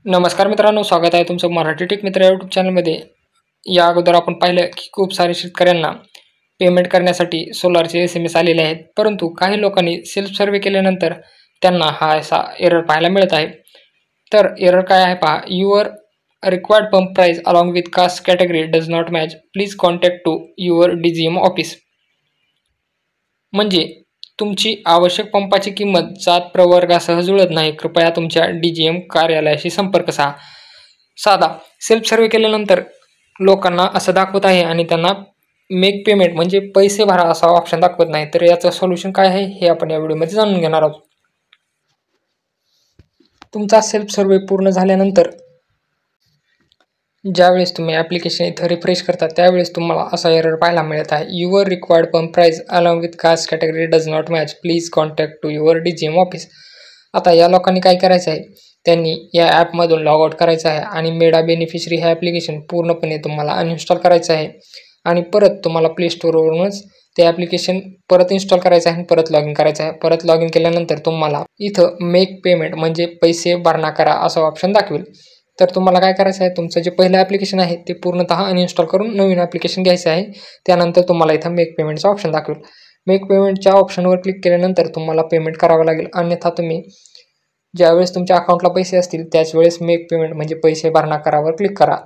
नमस्कार मित्रांनो, स्वागत आहे तुमचं मराठी टेक मित्र यूट्यूब चॅनलमध्ये. या अगोदर आपण पाहिलं की खूप सारे शेतकऱ्यांना पेमेंट करण्यासाठी सोलारचे SMS आलेले आहेत, परंतु काही लोकांनी सेल्फ सर्वे केल्यानंतर त्यांना हा असा एरर पाहायला मिळत आहे. तर एरर काय आहे पहा, your required pump price along with caste category does not match, please contact to your DGM office. म्हणजे तुमची आवश्यक पंपाची किंमत जात प्रवर्गासह जुळत नाही, कृपया तुमच्या DGM कार्यालयाशी संपर्क साधा. सेल्फ सर्वे केल्यानंतर लोकांना असं दाखवत आहे आणि त्यांना मेक पेमेंट म्हणजे पैसे भरा असा ऑप्शन दाखवत नाही. तर याचं सोल्युशन काय आहे हे आपण या व्हिडिओमध्ये जाणून घेणार आहोत. तुमचा सेल्फ सर्वे पूर्ण झाल्यानंतर ज्यावेळेस तुम्ही ॲप्लिकेशन इथं रिफ्रेश करता त्यावेळेस तुम्हाला असा एरर पाहायला मिळत आहे, your required pump price along with caste category does not match, please contact to your DGM office. आता या लोकांनी काय करायचं आहे, त्यांनी या ॲपमधून लॉग आउट करायचं आहे आणि मेडा बेनिफिशरी हे ॲप्लिकेशन पूर्णपणे तुम्हाला अनइन्स्टॉल करायचं आहे आणि परत तुम्हाला प्ले स्टोअरवरूनच ते ॲप्लिकेशन परत इन्स्टॉल करायचं आहे आणि परत लॉग इन करायचं आहे. परत लॉग इन केल्यानंतर तुम्हाला इथं मेक पेमेंट म्हणजे पैसे भरणा करा असं ऑप्शन दाखवेल. तर तुम्हाला काय करायचं आहे, तुमचं जे पहिलं ॲप्लिकेशन आहे ते पूर्णतः अनइन्स्टॉल करून नवीन ॲप्लिकेशन घ्यायचं आहे. त्यानंतर तुम्हाला इथं मेक पेमेंटचा ऑप्शन दाखवेल. मेक पेमेंटच्या ऑप्शनवर क्लिक केल्यानंतर तुम्हाला पेमेंट करावं लागेल, अन्यथा तुम्ही ज्यावेळेस तुमच्या अकाउंटला पैसे असतील त्याच वेळेस मेक पेमेंट म्हणजे पैसे भरणा करावर क्लिक करा.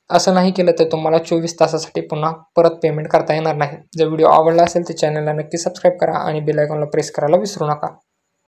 असं नाही केलं तर तुम्हाला 24 तासासाठी पुन्हा परत पेमेंट करता येणार नाही. जर व्हिडिओ आवडला असेल तर चॅनलला नक्की सबस्क्राईब करा आणि बेल आयकॉनला प्रेस करायला विसरू नका.